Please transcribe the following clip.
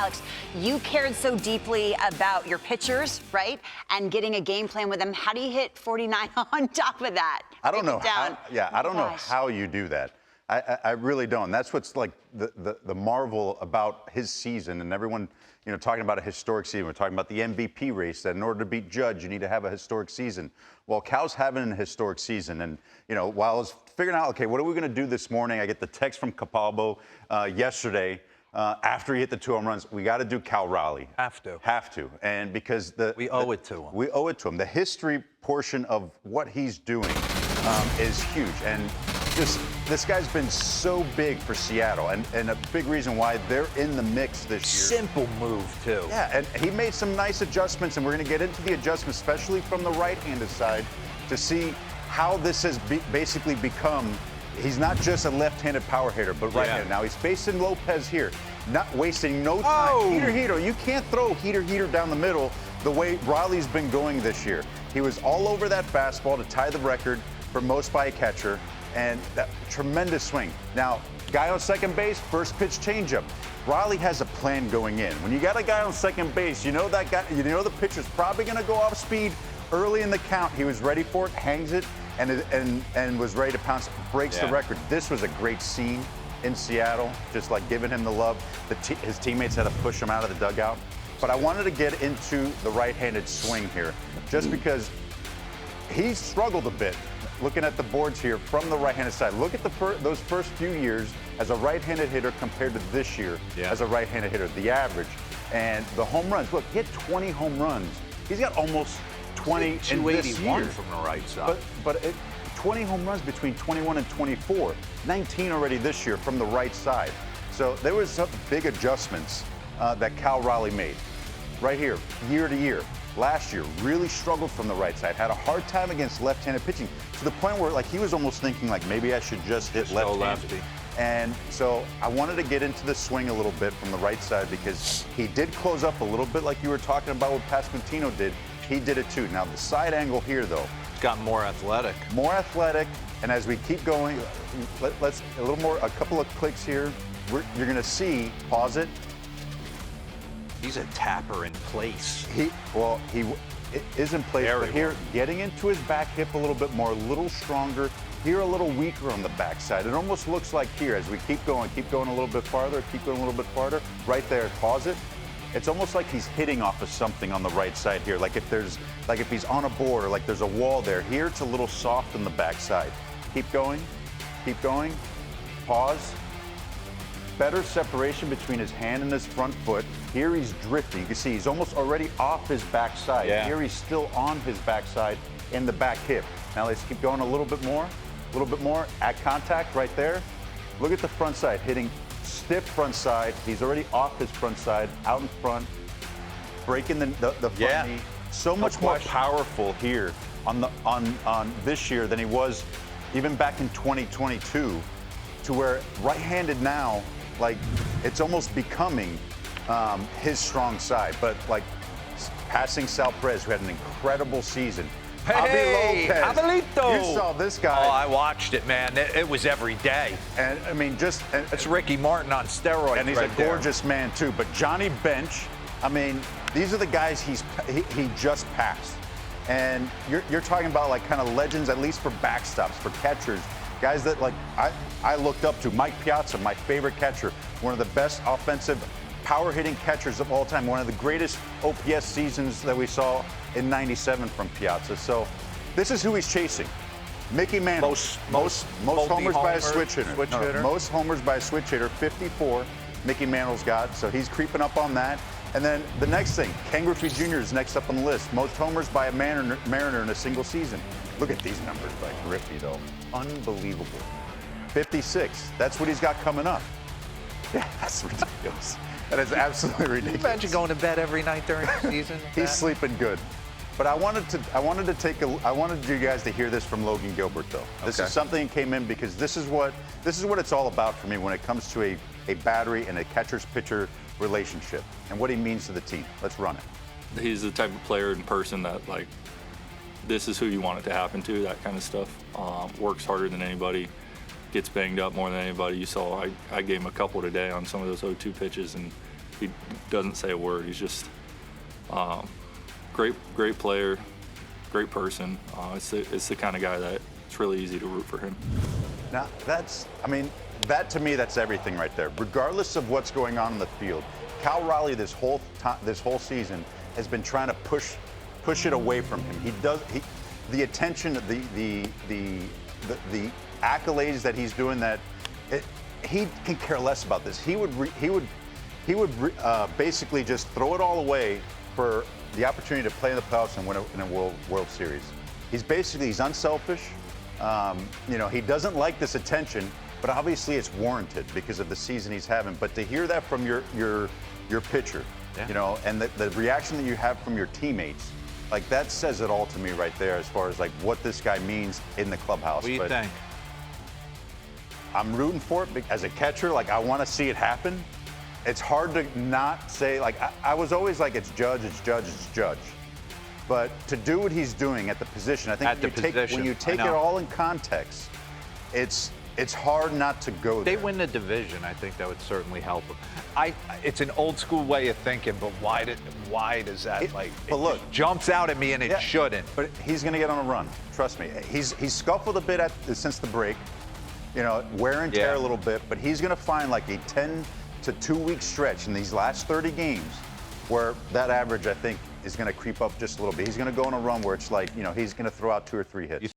Alex, you cared so deeply about your pitchers, right? And getting a game plan with them. How do you hit 49 on top of that? I don't know how. Yeah, I don't know how you do that. I really don't. That's what's like the marvel about his season, and everyone, talking about a historic season. We're talking about the MVP race, that in order to beat Judge, you need to have a historic season. Well, Cal's having a historic season, and while I was figuring out, okay, what are we going to do this morning? I get the text from Capalbo yesterday after he hit the 2 home runs. We got to do Cal Raleigh. Have to. And because we owe it to him. We owe it to him. The history portion of what he's doing is huge, and this guy's been so big for Seattle, and a big reason why they're in the mix this year. Simple move, too. Yeah, and he made some nice adjustments, and we're going to get into the adjustments, especially from the right-handed side, to see how this has basically become. He's not just a left-handed power hitter, but right-handed. Now he's facing Lopez here, not wasting no time. Oh. Heater. You can't throw heater down the middle the way Raleigh's been going this year. He was all over that fastball to tie the record for most by a catcher. And that tremendous swing. Now, guy on second base, first pitch changeup. Raleigh has a plan going in. When you got a guy on second base, that guy, the pitcher's probably going to go off speed early in the count. He was ready for it, hangs it, and was ready to pounce. Breaks the record. This was a great scene in Seattle, just like giving him the love. His teammates had to push him out of the dugout. But I wanted to get into the right-handed swing here, just because he struggled a bit. Looking at the boards here from the right-handed side, look at those first few years as a right-handed hitter compared to this year as a right-handed hitter, the average. And the home runs, look, he had 20 home runs. He's got almost 20 in this year. from the right side. But 20 home runs between 21 and 24, 19 already this year from the right side. So there was some big adjustments that Cal Raleigh made right here, year to year. Last year, really struggled from the right side, had a hard time against left-handed pitching, to the point where he was almost thinking maybe I should just hit left-handed. And so I wanted to get into the swing a little bit from the right side, because he did close up a little bit like you were talking about what Pasquantino did. He did it too. Now the side angle here, though. It's gotten more athletic. More athletic, and as we keep going, let's a couple of clicks here. You're going to see, pause it. He's a tapper in place. He is in place, but here, getting into his back hip a little bit more, a little stronger. Here, a little weaker on the backside. It almost looks like here, as we keep going a little bit farther, right there, pause it. It's almost like he's hitting off of something on the right side here. Like if he's on a board, or like there's a wall there. Here, it's a little soft on the backside. Keep going, pause. Better separation between his hand and his front foot. Here he's drifting. You can see he's almost already off his backside. Here he's still on his backside in the back hip. Now let's keep going a little bit more. At contact right there. Look at the front side, hitting stiff front side. He's already off his front side, out in front, breaking the front knee. So much more powerful here on this year than he was even back in 2022, to where right-handed now, it's almost becoming his strong side. But passing Sal Perez, who had an incredible season. Hey, Lopez. Abelito. You saw this guy. Oh, I watched it, man. It was every day. And I mean, it's Ricky Martin on steroids. And he's a gorgeous man too. But Johnny Bench, I mean, these are the guys he just passed. And you're talking about kind of legends, at least for backstops, for catchers. Guys that I looked up to. Mike Piazza, my favorite catcher, one of the best offensive power-hitting catchers of all time, one of the greatest OPS seasons that we saw in '97 from Piazza. So this is who he's chasing. Mickey Mantle. Most homers by a switch hitter. Most homers by a switch hitter, 54. Mickey Mantle's got, so he's creeping up on that. And then the next thing, Ken Griffey Jr. is next up on the list. Most homers by a Mariner in a single season. Look at these numbers by Griffey, though. Unbelievable. 56. That's what he's got coming up. Yeah, that's ridiculous. That is absolutely ridiculous. Can you imagine going to bed every night during the season? He's sleeping good. But I wanted you guys to hear this from Logan Gilbert, though. This is something that came in because this is what it's all about for me when it comes to a battery and a catcher's-pitcher relationship and what he means to the team. Let's run it. He's the type of player and person that, this is who you want it to happen to, that kind of stuff. Works harder than anybody, gets banged up more than anybody. You saw I gave him a couple today on some of those 0-2 pitches, and he doesn't say a word. He's just great player, great person. It's the kind of guy that it's really easy to root for him. Now, that to me, that's everything right there. Regardless of what's going on in the field, Cal Raleigh this whole season has been trying to push it away from him. The attention, the accolades that he's doing, he can care less about this. He would basically just throw it all away for the opportunity to play in the playoffs and win a World Series. He's unselfish. He doesn't like this attention, but obviously it's warranted because of the season he's having. But to hear that from your pitcher, yeah. And the reaction that you have from your teammates, like that says it all to me right there as far as like what this guy means in the clubhouse. What do you think? I'm rooting for it as a catcher. Like I want to see it happen. It's hard to not say, like I was always like it's Judge. But to do what he's doing at the position, I think when you take it all in context, it's hard not to go there. They win the division, I think that would certainly help them. It's an old school way of thinking, but why does that but look, it jumps out at me and it shouldn't. But he's going to get on a run. Trust me. He's scuffled a bit since the break, wear and tear a little bit, but he's going to find like a 10 to 2 week stretch in these last 30 games where that average, I think, is going to creep up just a little bit. He's going to go on a run where it's like, he's going to throw out 2 or 3 hits.